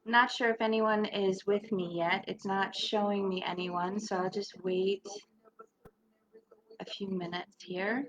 Not sure if anyone is with me yet. It's not showing me anyone, so I'll just wait a few minutes here.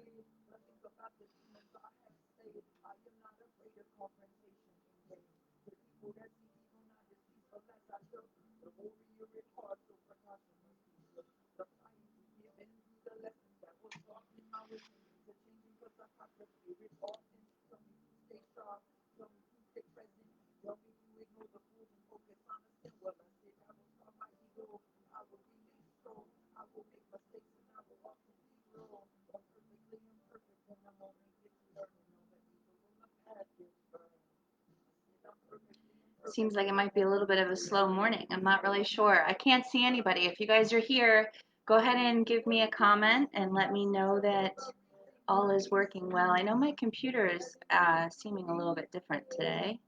Seems like it might be a little bit of a slow morning. I'm not really sure. I can't see anybody. If you guys are here, go ahead and give me a comment and let me know that all is working well. I know my computer is seeming a little bit different today.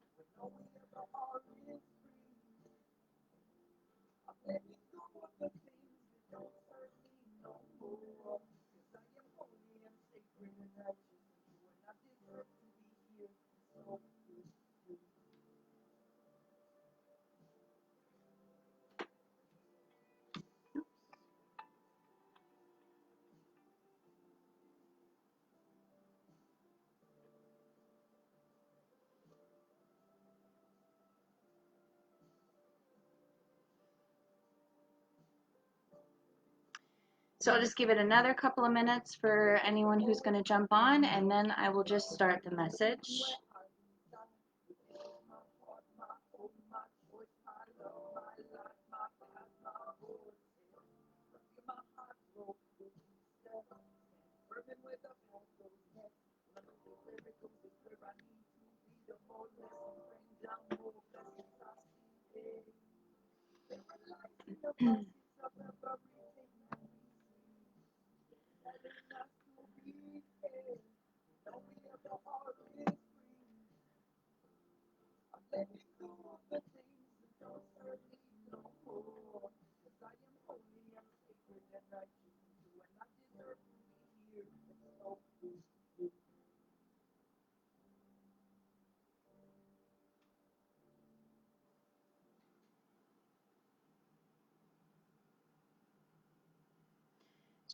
So I'll just give it another couple of minutes for anyone who's going to jump on, and then I will just start the message.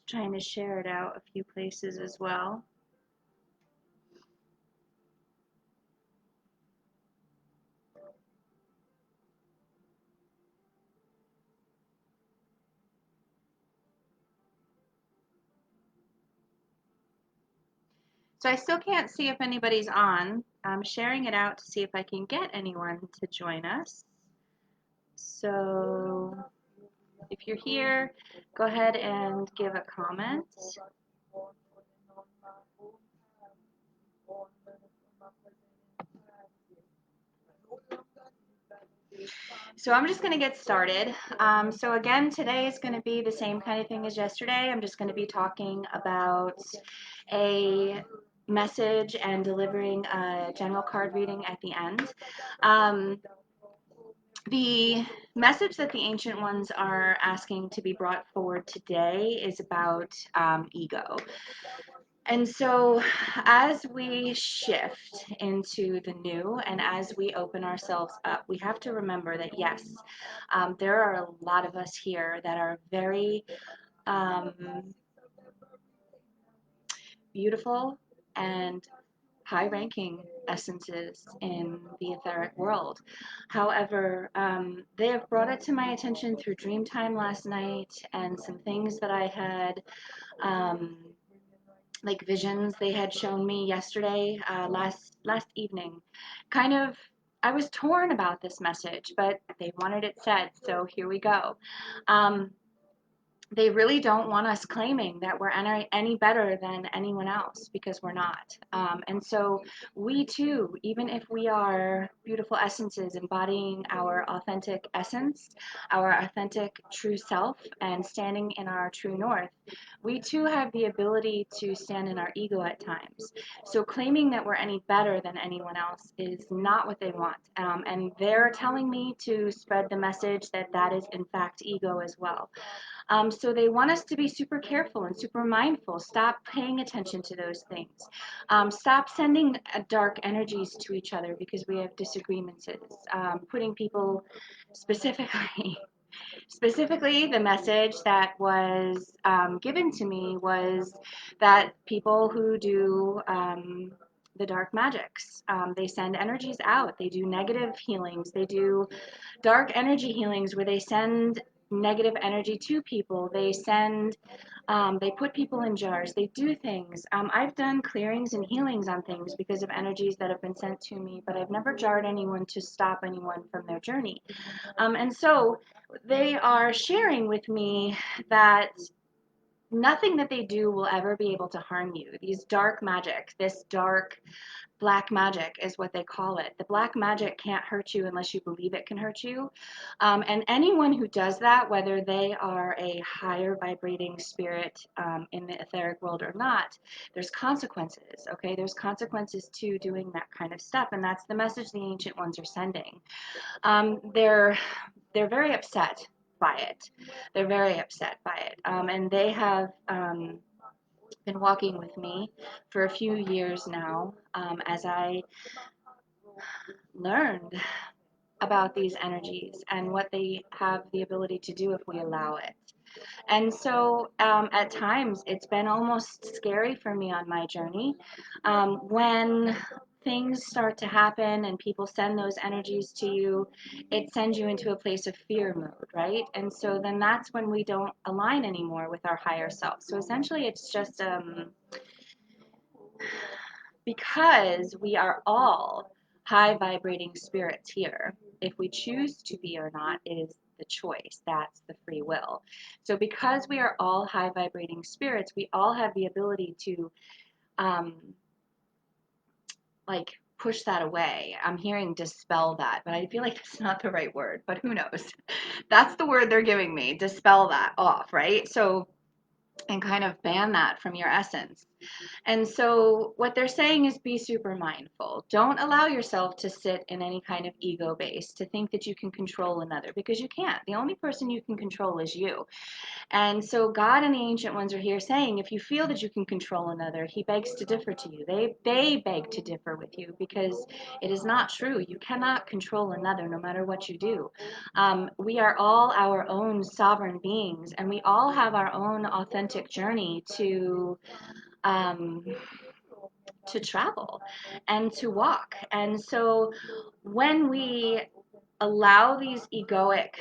Trying to share it out a few places as well. So I still can't see if anybody's on. I'm sharing it out to see if I can get anyone to join us. So if you're here, go ahead and give a comment. So I'm just going to get started. So again, today is going to be the same kind of thing as yesterday. I'm just going to be talking about a message and delivering a general card reading at the end. The message that the Ancient Ones are asking to be brought forward today is about ego. And so as we shift into the new and as we open ourselves up, we have to remember that, yes, there are a lot of us here that are very beautiful and high-ranking essences in the etheric world. However, they have brought it to my attention through dream time last night and some things that I had like visions they had shown me yesterday, last evening, kind of I was torn about this message, but they wanted it said, so here we go. Um, they really don't want us claiming that we're any better than anyone else, because we're not. And so we too, even if we are beautiful essences embodying our authentic essence, our authentic true self, and standing in our true north, we too have the ability to stand in our ego at times. So claiming that we're any better than anyone else is not what they want. And they're telling me to spread the message that that is in fact ego as well. So they want us to be super careful and super mindful. Stop paying attention to those things. Stop sending dark energies to each other because we have disagreements. Putting people specifically, specifically, the message that was given to me was that people who do the dark magics, they send energies out. They do negative healings. They do dark energy healings where they send negative energy to people. They send, they put people in jars. They do things. I've done clearings and healings on things because of energies that have been sent to me, but I've never jarred anyone to stop anyone from their journey. And so they are sharing with me that nothing that they do will ever be able to harm you. These dark magic, this dark black magic is what they call it. The black magic can't hurt you unless you believe it can hurt you. And anyone who does that, whether they are a higher vibrating spirit in the etheric world or not, there's consequences, okay? There's consequences to doing that kind of stuff. And that's the message the ancient ones are sending. They're very upset by it. They're very upset by it. And they have been walking with me for a few years now as I learned about these energies and what they have the ability to do if we allow it. And so at times it's been almost scary for me on my journey when things start to happen and people send those energies to you, it sends you into a place of fear mode, right? And so then that's when we don't align anymore with our higher self. So essentially it's just because we are all high vibrating spirits here. If we choose to be or not, it is the choice. That's the free will. So, because we are all high vibrating spirits, we all have the ability to, um, like, push that away. I'm hearing dispel that, but I feel like that's not the right word, but who knows? That's the word they're giving me, dispel that off, right? So, and kind of ban that from your essence. And so what they're saying is be super mindful. Don't allow yourself to sit in any kind of ego base to think that you can control another, because you can't. The only person you can control is you. And so God and the ancient ones are here saying, if you feel that you can control another, he begs to differ to you. They beg to differ with you because it is not true. You cannot control another no matter what you do. We are all our own sovereign beings, and we all have our own authentic journey um, to travel and to walk. And so when we allow these egoic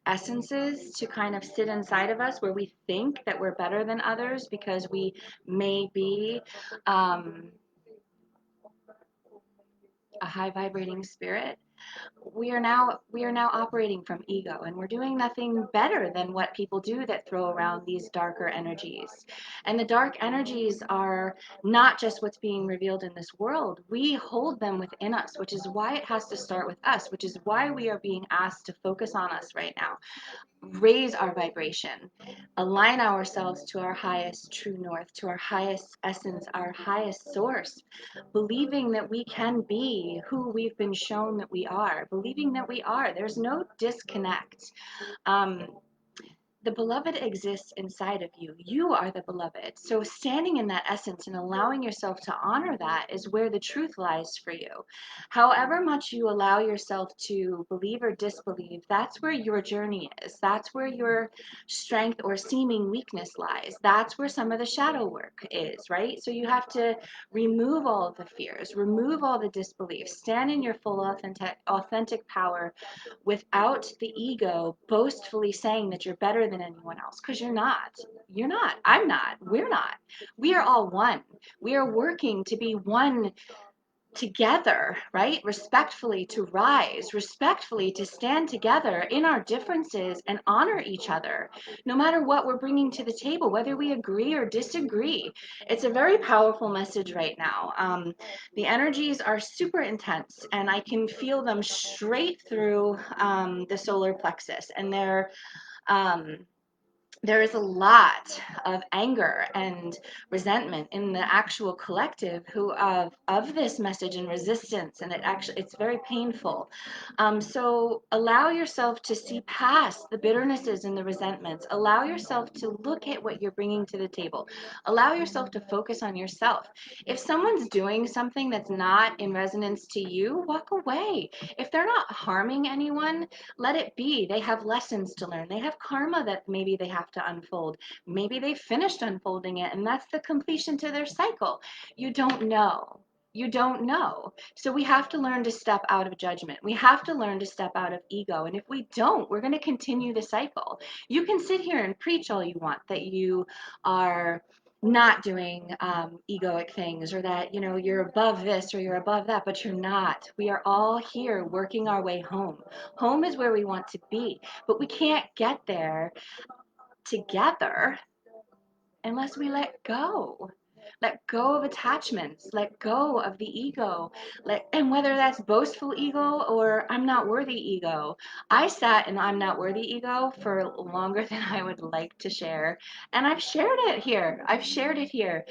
essences to kind of sit inside of us where we think that we're better than others because we may be a high vibrating spirit, we are now operating from ego, and we're doing nothing better than what people do that throw around these darker energies. And the dark energies are not just what's being revealed in this world. We hold them within us, which is why it has to start with us, which is why we are being asked to focus on us right now, raise our vibration, align ourselves to our highest true north, to our highest essence, our highest source, believing that we can be who we've been shown that we are, believing that we are. There's no disconnect. Um, the beloved exists inside of you. You are the beloved. So standing in that essence and allowing yourself to honor that is where the truth lies for you. However much you allow yourself to believe or disbelieve, that's where your journey is. That's where your strength or seeming weakness lies. That's where some of the shadow work is, right? So you have to remove all of the fears, remove all the disbeliefs, stand in your full authentic power without the ego boastfully saying that you're better than anyone else, because you're not. You're not. I'm not. We're not. We are all one. We are working to be one together, right? Respectfully to rise, respectfully to stand together in our differences and honor each other, no matter what we're bringing to the table, whether we agree or disagree. It's a very powerful message right now. The energies are super intense, and I can feel them straight through the solar plexus, and um, there is a lot of anger and resentment in the actual collective who of this message and resistance, and it's very painful. So allow yourself to see past the bitternesses and the resentments. Allow yourself to look at what you're bringing to the table. Allow yourself to focus on yourself. If someone's doing something that's not in resonance to you, walk away. If they're not harming anyone, let it be. They have lessons to learn. They have karma that maybe they have to unfold. Maybe they finished unfolding it, and that's the completion to their cycle. You don't know. You don't know. So we have to learn to step out of judgment. We have to learn to step out of ego. And if we don't, we're going to continue the cycle. You can sit here and preach all you want that you are not doing egoic things, or that you're above this or you're above that, but you're not. We are all here working our way home. Home is where we want to be, but we can't get there together unless we let go. Let go of attachments, let go of the ego, and whether that's boastful ego or I'm not worthy ego. I sat in I'm not worthy ego for longer than I would like to share, and I've shared it here. I've shared it here,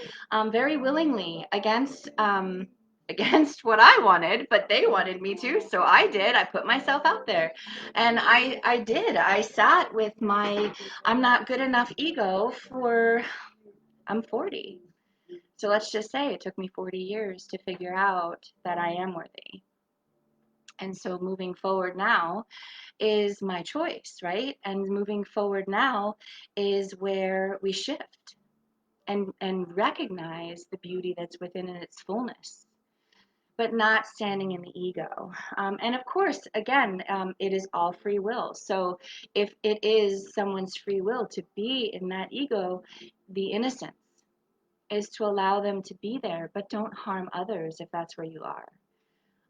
very willingly, against what I wanted, but they wanted me to, so I did. I put myself out there, and I did. I sat with my I'm not good enough ego for I'm 40. So let's just say it took me 40 years to figure out that I am worthy. And so moving forward now is my choice, right? And moving forward now is where we shift and recognize the beauty that's within in its fullness, but not standing in the ego. And of course, again, it is all free will. So if it is someone's free will to be in that ego, the innocence is to allow them to be there, but don't harm others if that's where you are.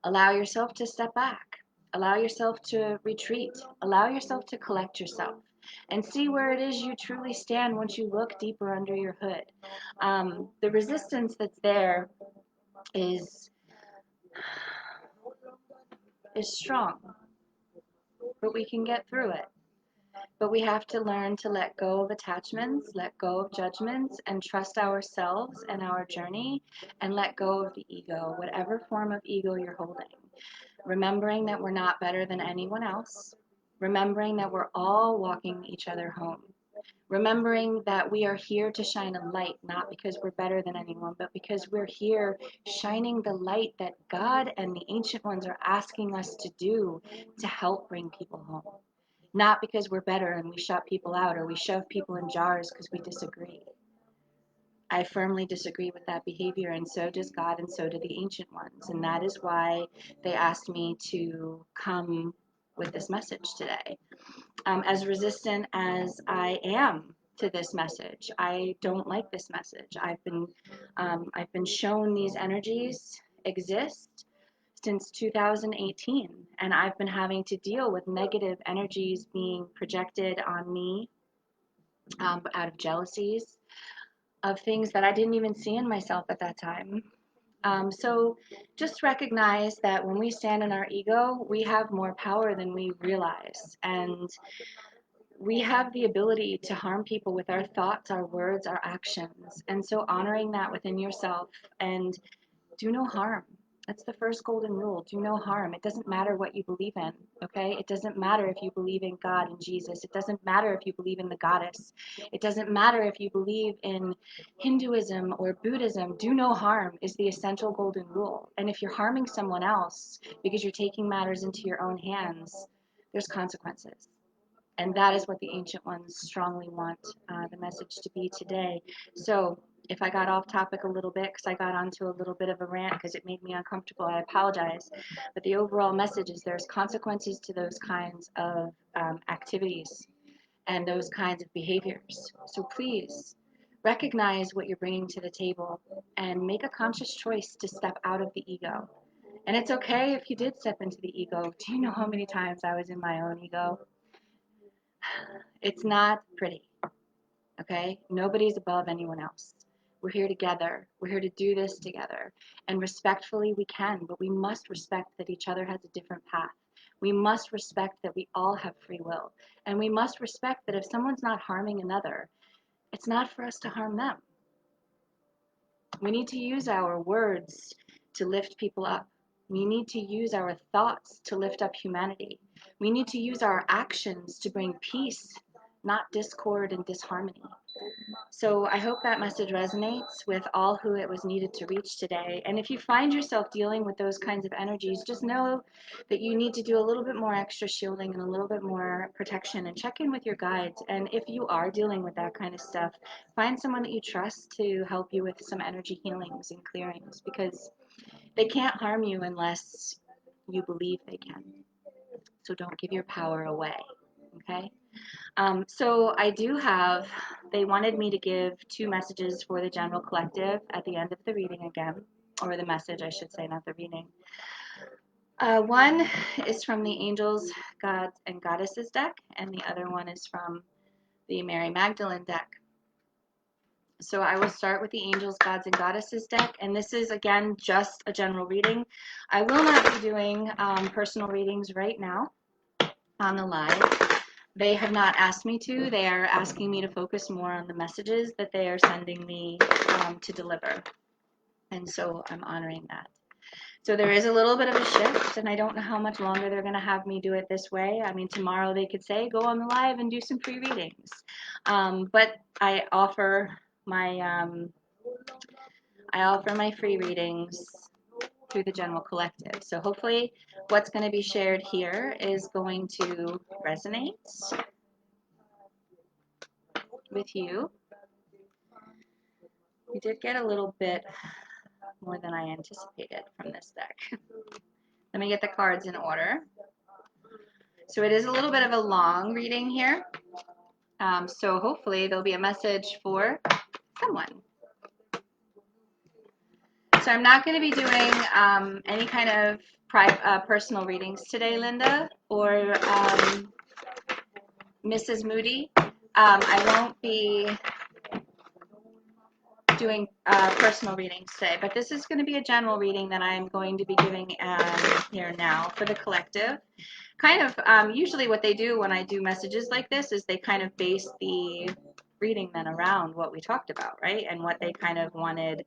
Allow yourself to step back. Allow yourself to retreat. Allow yourself to collect yourself and see where it is you truly stand once you look deeper under your hood. The resistance that's there is strong, but we can get through it. But we have to learn to let go of attachments, let go of judgments, and trust ourselves and our journey, and let go of the ego, whatever form of ego you're holding. Remembering that we're not better than anyone else. Remembering that we're all walking each other home. Remembering that we are here to shine a light, not because we're better than anyone, but because we're here shining the light that God and the ancient ones are asking us to do to help bring people home. Not because we're better and we shut people out or we shove people in jars because we disagree. I firmly disagree with that behavior, and so does God, and so do the ancient ones. And that is why they asked me to come with this message today. As resistant as I am to this message, I don't like this message. I've been shown these energies exist since 2018, and I've been having to deal with negative energies being projected on me, out of jealousies, of things that I didn't even see in myself at that time. So just recognize that when we stand in our ego, we have more power than we realize. And we have the ability to harm people with our thoughts, our words, our actions. And so honoring that within yourself, and do no harm. That's the first golden rule. Do no harm. It doesn't matter what you believe in, okay? It doesn't matter if you believe in God and Jesus. It doesn't matter if you believe in the goddess. It doesn't matter if you believe in Hinduism or Buddhism. Do no harm is the essential golden rule. And if you're harming someone else because you're taking matters into your own hands, there's consequences. And that is what the ancient ones strongly want the message to be today. So if I got off topic a little bit because I got onto a little bit of a rant because it made me uncomfortable, I apologize. But the overall message is there's consequences to those kinds of activities and those kinds of behaviors. So please recognize what you're bringing to the table and make a conscious choice to step out of the ego. And it's okay if you did step into the ego. Do you know how many times I was in my own ego? It's not pretty, okay? Nobody's above anyone else. We're here together. We're here to do this together. And respectfully, we can, but we must respect that each other has a different path. We must respect that we all have free will. And we must respect that if someone's not harming another, it's not for us to harm them. We need to use our words to lift people up. We need to use our thoughts to lift up humanity. We need to use our actions to bring peace, not discord and disharmony. So I hope that message resonates with all who it was needed to reach today. And if you find yourself dealing with those kinds of energies, just know that you need to do a little bit more extra shielding and a little bit more protection, and check in with your guides. And if you are dealing with that kind of stuff, find someone that you trust to help you with some energy healings and clearings, because they can't harm you unless you believe they can. So don't give your power away, okay? So I do have, they wanted me to give 2 messages for the general collective at the end of the reading again, or the message, I should say, not the reading. One is from the Angels, Gods, and Goddesses deck, and the other one is from the Mary Magdalene deck. So I will start with the Angels, Gods, and Goddesses deck, and this is, again, just a general reading. I will not be doing personal readings right now on the live. They have not asked me to. They are asking me to focus more on the messages that they are sending me to deliver. And so I'm honoring that. So there is a little bit of a shift, and I don't know how much longer they're going to have me do it this way. I mean, tomorrow they could say, go on the live and do some free readings. But I offer my free readings through the general collective. So hopefully what's going to be shared here is going to resonate with you. We did get a little bit more than I anticipated from this deck. Let me get the cards in order. So it is a little bit of a long reading here. So hopefully there'll be a message for someone. So I'm not going to be doing any kind of personal readings today, Linda, or Mrs. Moody. I won't be doing personal readings today, but this is going to be a general reading that I'm going to be giving here now for the collective. Kind of usually what they do when I do messages like this is they kind of base the reading then around what we talked about, right? And what they kind of wanted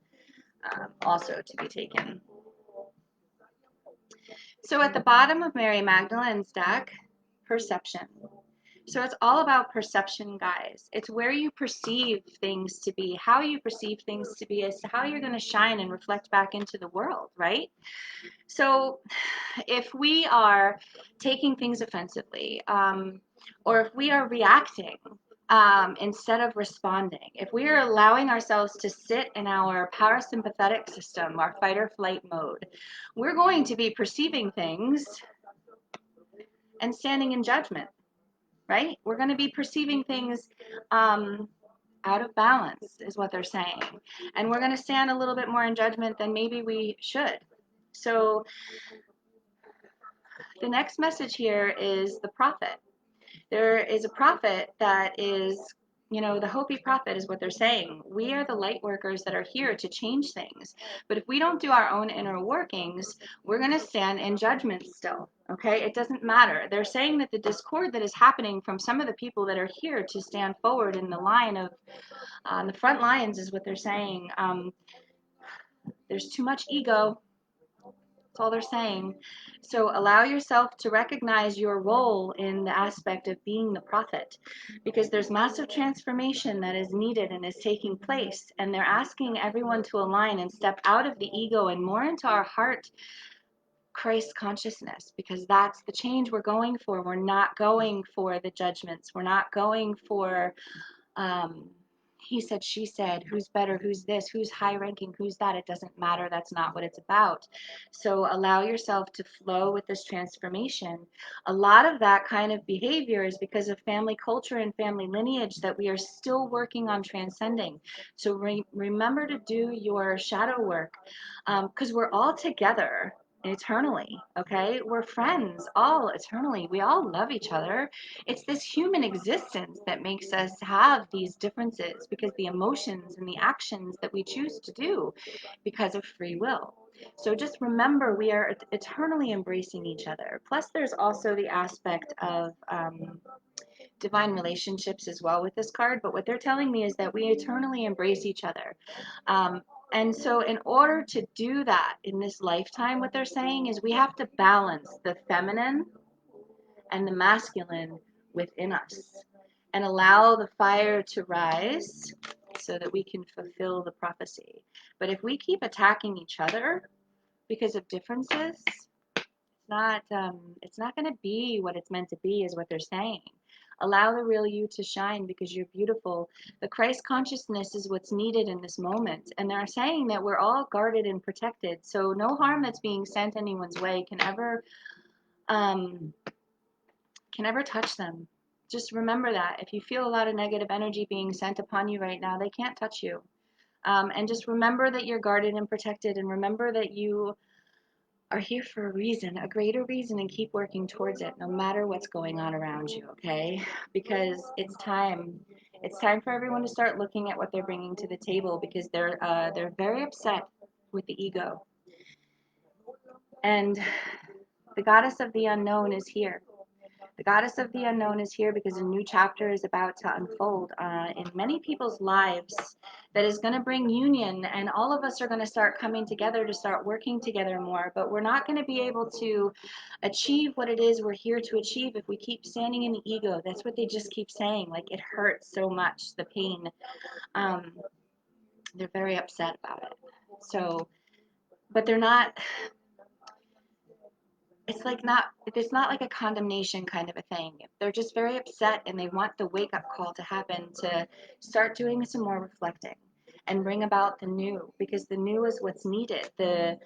also to be taken. So at the bottom of Mary Magdalene's deck, perception. So it's all about perception, guys. It's where you perceive things to be, how you perceive things to be, as to how you're going to shine and reflect back into the world, right? So if we are taking things offensively, or if we are reacting instead of responding, if we are allowing ourselves to sit in our parasympathetic system, our fight or flight mode, we're going to be perceiving things and standing in judgment. Right? We're going to be perceiving things out of balance, is what they're saying. And we're going to stand a little bit more in judgment than maybe we should. So the next message here is the prophet. There is a prophet that is, you know, the Hopi prophet is what they're saying. We are the light workers that are here to change things. But if we don't do our own inner workings, we're going to stand in judgment still. Okay? It doesn't matter. They're saying that the discord that is happening from some of the people that are here to stand forward in the line of, the front lines is what they're saying. There's too much ego. That's all they're saying. So allow yourself to recognize your role in the aspect of being the prophet, because there's massive transformation that is needed and is taking place. And they're asking everyone to align and step out of the ego and more into our heart Christ consciousness, because that's the change we're going for. We're not going for the judgments. We're not going for he said, she said, who's better, who's this, who's high ranking, who's that. It doesn't matter. That's not what it's about. So allow yourself to flow with this transformation. A lot of that kind of behavior is because of family culture and family lineage that we are still working on transcending. So remember to do your shadow work, because we're all together eternally, okay? We're friends all eternally. We all love each other. It's this human existence that makes us have these differences because the emotions and the actions that we choose to do because of free will. So just remember, we are eternally embracing each other. Plus, there's also the aspect of divine relationships as well with this card. But what they're telling me is that we eternally embrace each other. Um, and so, in order to do that in this lifetime, what they're saying is we have to balance the feminine and the masculine within us and allow the fire to rise so that we can fulfill the prophecy. But if we keep attacking each other because of differences, it's not going to be what it's meant to be, is what they're saying. Allow the real you to shine because you're beautiful. The Christ consciousness is what's needed in this moment. And they're saying that we're all guarded and protected. So no harm that's being sent anyone's way um, can ever touch them. Just remember that. If you feel a lot of negative energy being sent upon you right now, they can't touch you. And just remember that you're guarded and protected, and remember that you are here for a reason, a greater reason, and keep working towards it no matter what's going on around you, okay? Because it's time. It's time for everyone to start looking at what they're bringing to the table because they're very upset with the ego. And the goddess of the unknown is here. The goddess of the unknown is here because a new chapter is about to unfold in many people's lives that is going to bring union, and all of us are going to start coming together to start working together more. But we're not going to be able to achieve what it is we're here to achieve if we keep standing in the ego. That's what they just keep saying. Like, it hurts so much, the pain. They're very upset about it. So, but they're not. It's not like a condemnation kind of a thing. They're just very upset and they want the wake up call to happen to start doing some more reflecting and bring about the new, because the new is what's needed. The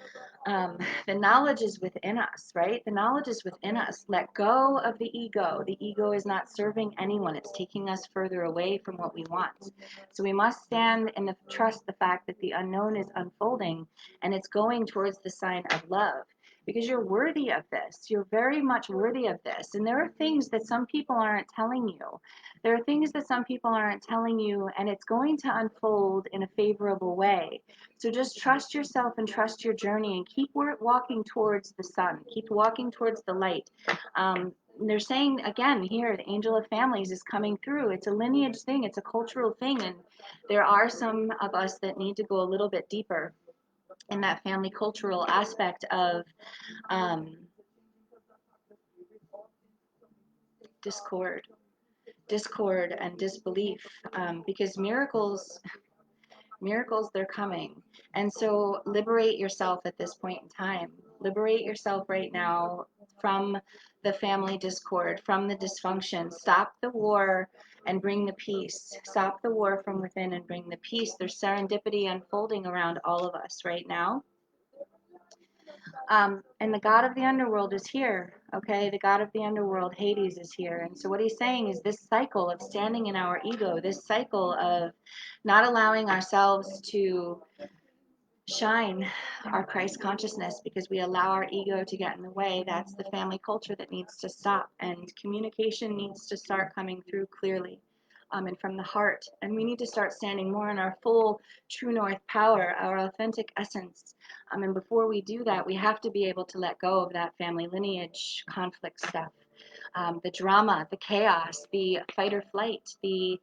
knowledge is within us, right? The knowledge is within us. Let go of the ego. The ego is not serving anyone. It's taking us further away from what we want. So we must stand and trust the fact that the unknown is unfolding and it's going towards the sign of love, because you're worthy of this. You're very much worthy of this. And there are things that some people aren't telling you. There are things that some people aren't telling you, and it's going to unfold in a favorable way. So just trust yourself and trust your journey and keep walking towards the sun. Keep walking towards the light. They're saying, again, here, the angel of families is coming through. It's a lineage thing. It's a cultural thing. And there are some of us that need to go a little bit deeper in that family cultural aspect of discord and disbelief, because miracles, they're coming. And so liberate yourself at this point in time. Liberate yourself right now from the family discord, from the dysfunction. Stop the war and bring the peace. Stop the war from within and bring the peace. There's serendipity unfolding around all of us right now. And the god of the underworld is here, okay? The god of the underworld, Hades, is here. And so what he's saying is this cycle of standing in our ego, this cycle of not allowing ourselves to shine our Christ consciousness because we allow our ego to get in the way. That's the family culture that needs to stop, and communication needs to start coming through clearly. And from the heart. And we need to start standing more in our full true north power, our authentic essence. And before we do that, we have to be able to let go of that family lineage conflict stuff. The drama, the chaos, the fight or flight, the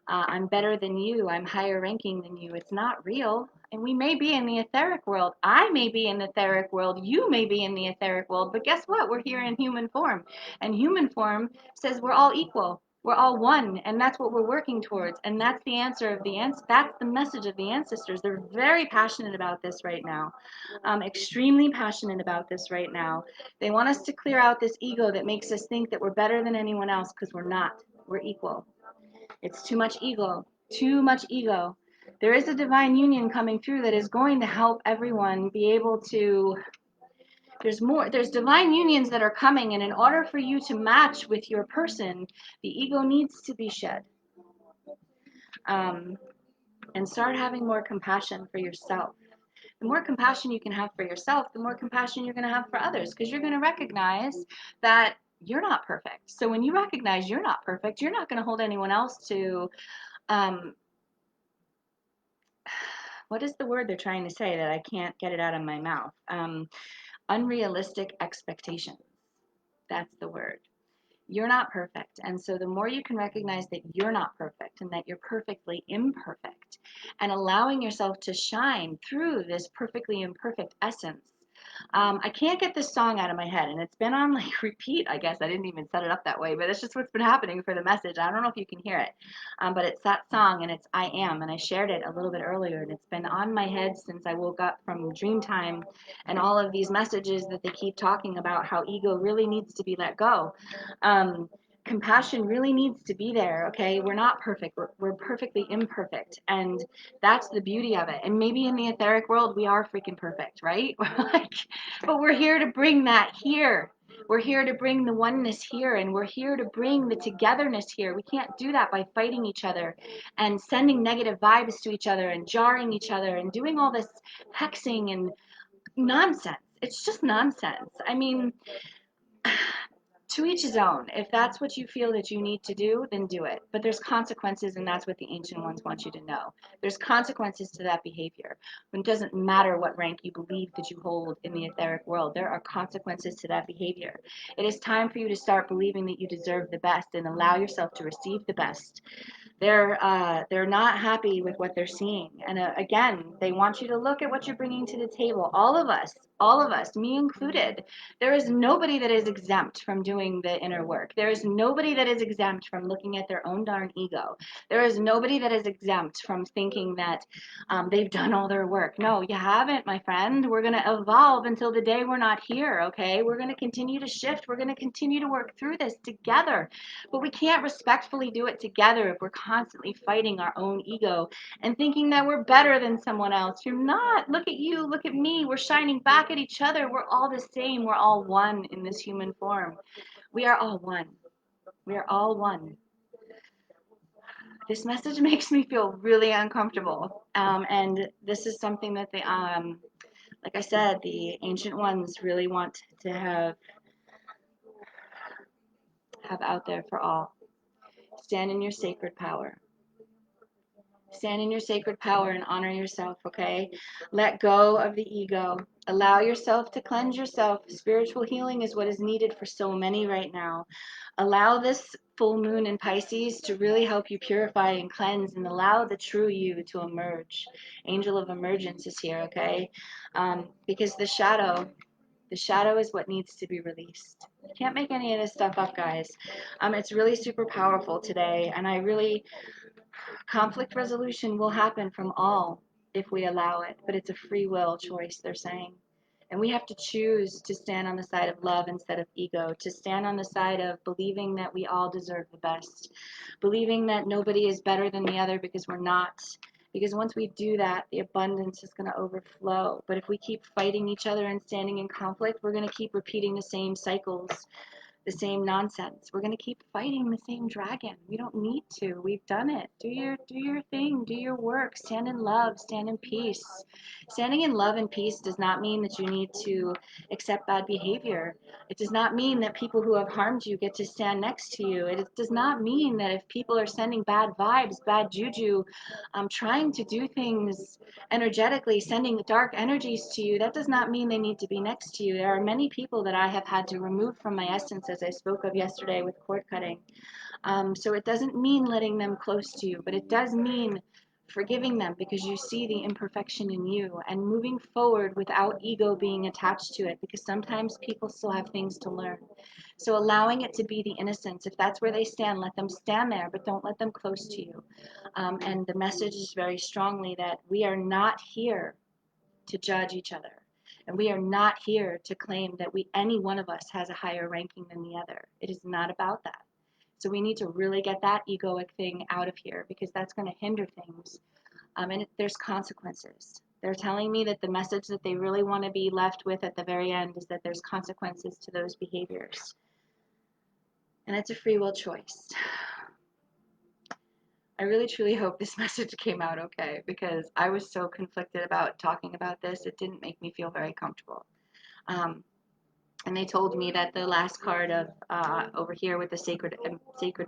I'm better than you, I'm higher ranking than you. It's not real. And we may be in the etheric world. I may be in the etheric world. You may be in the etheric world. But guess what? We're here in human form. And human form says we're all equal. We're all one, and that's what we're working towards. And that's the answer of that's the message of the ancestors. They're very passionate about this right now, extremely passionate about this right now. They want us to clear out this ego that makes us think that we're better than anyone else, because we're not. We're equal. It's too much ego. Too much ego. There is a divine union coming through that is going to help everyone be able to. There's divine unions that are coming, and in order for you to match with your person, the ego needs to be shed. And start having more compassion for yourself. The more compassion you can have for yourself, the more compassion you're going to have for others, because you're going to recognize that you're not perfect. So when you recognize you're not perfect, you're not going to hold anyone else to, um, what is the word they're trying to say that I can't get it out of my mouth? Unrealistic expectations. That's the word. You're not perfect. And so the more you can recognize that you're not perfect and that you're perfectly imperfect, and allowing yourself to shine through this perfectly imperfect essence. I can't get this song out of my head, and it's been on like repeat, I guess. I didn't even set it up that way, but it's just what's been happening for the message. I don't know if you can hear it, but it's that song, and it's I Am, and I shared it a little bit earlier, and it's been on my head since I woke up from dream time, and all of these messages that they keep talking about how ego really needs to be let go. Um, Compassion really needs to be there, okay? We're not perfect. We're perfectly imperfect. And that's the beauty of it. And maybe in the etheric world, we are freaking perfect, right? Like, but we're here to bring that here. We're here to bring the oneness here, and we're here to bring the togetherness here. We can't do that by fighting each other and sending negative vibes to each other and jarring each other and doing all this hexing and nonsense. It's just nonsense. I mean, to each his own. If that's what you feel that you need to do, then do it. But there's consequences, and that's what the ancient ones want you to know. There's consequences to that behavior. It doesn't matter what rank you believe that you hold in the etheric world. There are consequences to that behavior. It is time for you to start believing that you deserve the best and allow yourself to receive the best. They're not happy with what they're seeing, and again, they want you to look at what you're bringing to the table. All of us, me included. There is nobody that is exempt from doing the inner work. There is nobody that is exempt from looking at their own darn ego. There is nobody that is exempt from thinking that they've done all their work. No, you haven't, my friend. We're going to evolve until the day we're not here. Okay, we're going to continue to shift. We're going to continue to work through this together, but we can't respectfully do it together if we're constantly fighting our own ego and thinking that we're better than someone else. You're not. Look at you. Look at me. We're shining back at each other. We're all the same. We're all one in this human form. We are all one. We are all one. This message makes me feel really uncomfortable. And this is something that like I said, the ancient ones really want to have out there for all. Stand in your sacred power. Stand in your sacred power and honor yourself, okay? Let go of the ego. Allow yourself to cleanse yourself. Spiritual healing is what is needed for so many right now. Allow this full moon in Pisces to really help you purify and cleanse, and allow the true you to emerge. Angel of emergence is here, okay? Because the shadow is what needs to be released. You can't make any of this stuff up, guys. It's really super powerful today, and conflict resolution will happen from all if we allow it, but it's a free will choice, they're saying. And we have to choose to stand on the side of love instead of ego, to stand on the side of believing that we all deserve the best, believing that nobody is better than the other, because we're not. Because once we do that, the abundance is going to overflow. But if we keep fighting each other and standing in conflict, we're going to keep repeating the same cycles, the same nonsense. We're going to keep fighting the same dragon. We don't need to. We've done it. Do your thing. Do your work. Stand in love. Stand in peace. Standing in love and peace does not mean that you need to accept bad behavior. It does not mean that people who have harmed you get to stand next to you. It does not mean that if people are sending bad vibes, bad juju, trying to do things energetically, sending dark energies to you, that does not mean they need to be next to you. There are many people that I have had to remove from my essence, as I spoke of yesterday with cord cutting. So it doesn't mean letting them close to you, but it does mean forgiving them, because you see the imperfection in you, and moving forward without ego being attached to it, because sometimes people still have things to learn. So allowing it to be the innocence. If that's where they stand, let them stand there, but don't let them close to you. And the message is very strongly that we are not here to judge each other. And we are not here to claim that any one of us has a higher ranking than the other. It is not about that. So we need to really get that egoic thing out of here, because that's going to hinder things. There's consequences. They're telling me that the message that they really want to be left with at the very end is that there's consequences to those behaviors. And it's a free will choice. I really truly hope this message came out okay because I was so conflicted about talking about this. It didn't make me feel very comfortable. Um, and they told me that the last card of over here with the sacred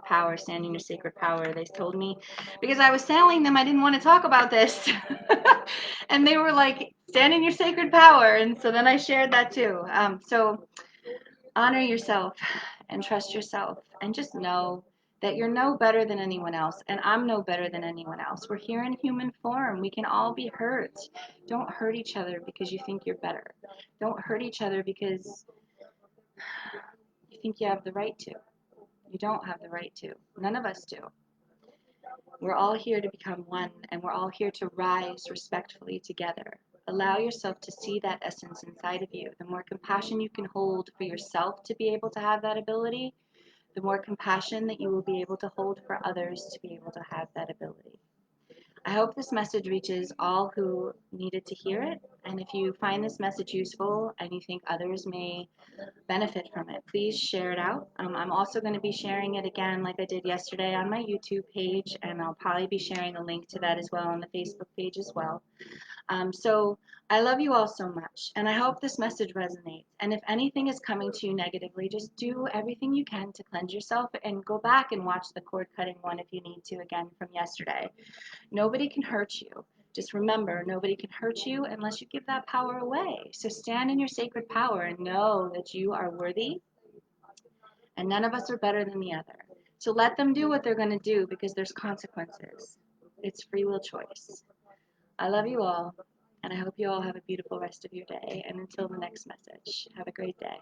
power, stand in your sacred power. They told me because I was telling them I didn't want to talk about this, and they were like, stand in your sacred power. And so then I shared that too. So honor yourself and trust yourself, and just know that you're no better than anyone else, and I'm no better than anyone else. We're here in human form. We can all be hurt. Don't hurt each other because you think you're better. Don't hurt each other because you think you have the right to. You don't have the right to. None of us do. We're all here to become one, and we're all here to rise respectfully together. Allow yourself to see that essence inside of you. The more compassion you can hold for yourself to be able to have that ability, the more compassion that you will be able to hold for others to be able to have that ability. I hope this message reaches all who needed to hear it. And if you find this message useful and you think others may benefit from it, please share it out. I'm also going to be sharing it again like I did yesterday on my YouTube page, and I'll probably be sharing a link to that as well on the Facebook page as well. So I love you all so much, and I hope this message resonates. And if anything is coming to you negatively, just do everything you can to cleanse yourself and go back and watch the cord cutting one if you need to again from yesterday. Nobody can hurt you. Just remember, nobody can hurt you unless you give that power away. So stand in your sacred power and know that you are worthy, and none of us are better than the other. So let them do what they're going to do because there's consequences. It's free will choice. I love you all, and I hope you all have a beautiful rest of your day. And until the next message, have a great day.